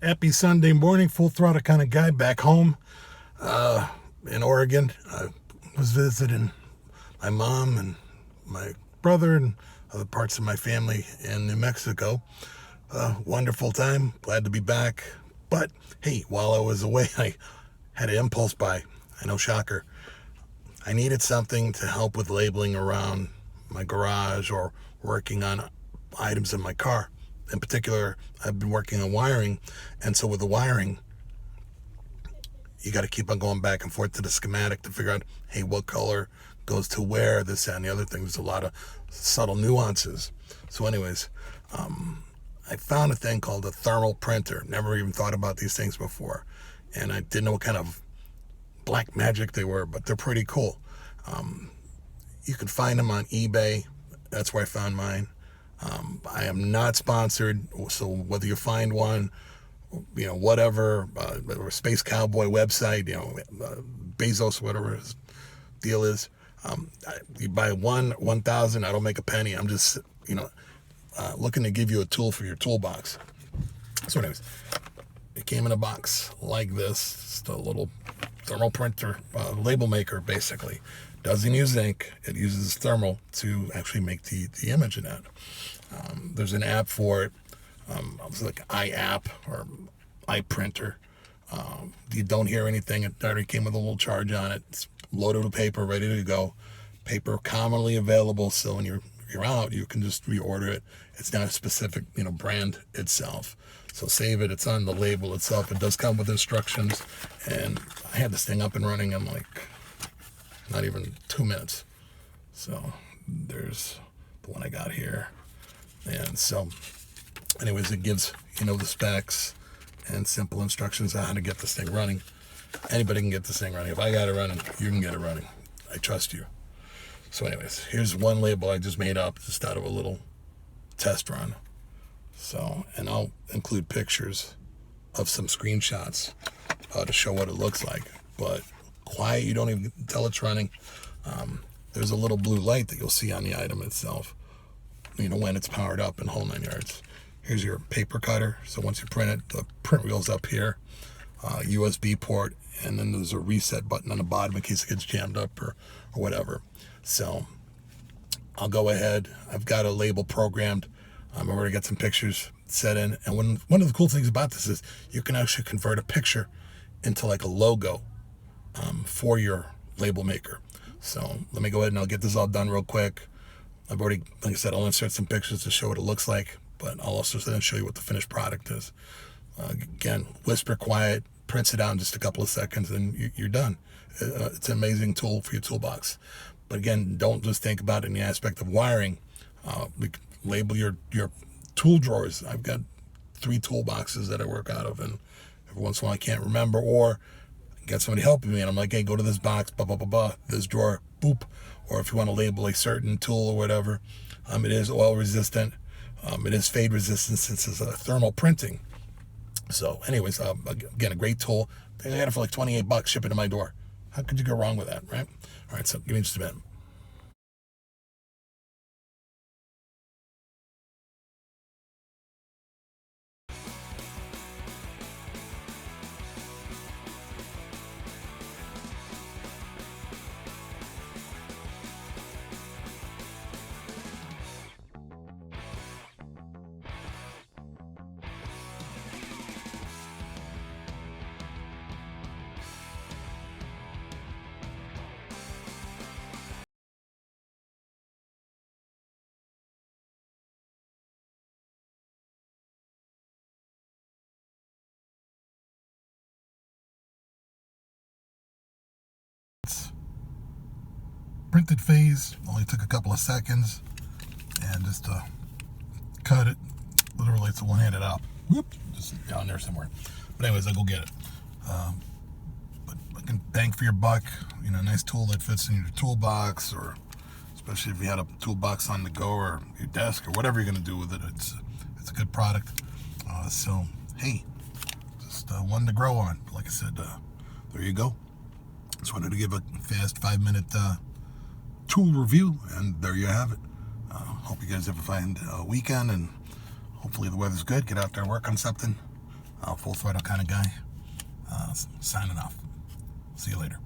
Happy Sunday morning, full throttle kind of guy back home in Oregon. I was visiting my mom and my brother and other parts of my family in New Mexico. Wonderful time, glad to be back. But hey, while I was away, I had an impulse buy. I know, shocker. I needed something to help with labeling around my garage or working on items in my car. In particular, I've been working on wiring, and so with the wiring, you got to keep on going back and forth to the schematic to figure out, hey, what color goes to where, this, that, and the other thing. There's a lot of subtle nuances. So anyways, I found a thing called a thermal printer. Never even thought about these things before, and I didn't know what kind of black magic they were, but they're pretty cool. You can find them on eBay. That's where I found mine. I am not sponsored, so whether you find one, whatever, or Space Cowboy website, Bezos, whatever his deal is, you buy 1,000, I don't make a penny. I'm just, looking to give you a tool for your toolbox. So anyways, it came in a box like this, just a little thermal printer, label maker, basically. Doesn't use ink, it uses thermal to actually make the image in that. There's an app for it. It's like iApp or iPrinter. You don't hear anything. It already came with a little charge on it. It's loaded with paper, ready to go. Paper commonly available, so when you're out, you can just reorder it. It's not a specific, brand itself. So save it. It's on the label itself. It does come with instructions, and I had this thing up and running in like not even 2 minutes. So there's the one I got here. And so, anyways, it gives, the specs and simple instructions on how to get this thing running. Anybody can get this thing running. If I got it running, you can get it running. I trust you. So anyways, here's one label I just made up just out of a little test run. So, and I'll include pictures of some screenshots to show what it looks like. But quiet, you don't even tell it's running. There's a little blue light that you'll see on the item itself, when it's powered up in whole 9 yards. Here's your paper cutter. So once you print it, the print wheel's up here, USB port, and then there's a reset button on the bottom in case it gets jammed up or whatever. So I'll go ahead. I've got a label programmed. I've already got some pictures set in. And one of the cool things about this is you can actually convert a picture into like a logo for your label maker. So let me go ahead and I'll get this all done real quick. I've already, like I said, I'll insert some pictures to show what it looks like, but I'll also then show you what the finished product is. Again, whisper quiet, prints it out in just a couple of seconds, and you're done. It's an amazing tool for your toolbox. But again, don't just think about it in the aspect of wiring. Label your tool drawers. I've got 3 toolboxes that I work out of, and every once in a while I can't remember, or get somebody helping me, and I'm like, hey, go to this box, blah, blah, blah, blah, this drawer, boop. Or if you want to label a certain tool or whatever, it is oil resistant. It is fade resistant since it's thermal printing. So anyways, again, a great tool. I got it for like $28, ship it to my door. How could you go wrong with that, right? All right, so give me just a minute. Printed phase only took a couple of seconds, and just cut it. Literally, it's a one-handed out. Whoop, just down there somewhere. But anyways, I'll go get it. But again, bang for your buck. Nice tool that fits in your toolbox, or especially if you had a toolbox on the go or your desk or whatever you're going to do with it. It's a good product. So hey, just one to grow on. Like I said, there you go. Just wanted to give a fast 5-minute tool review, and there you have it. Hope you guys have a fine weekend, and hopefully the weather's good. Get out there, work on something. Full throttle kind of guy. Signing off. See you later.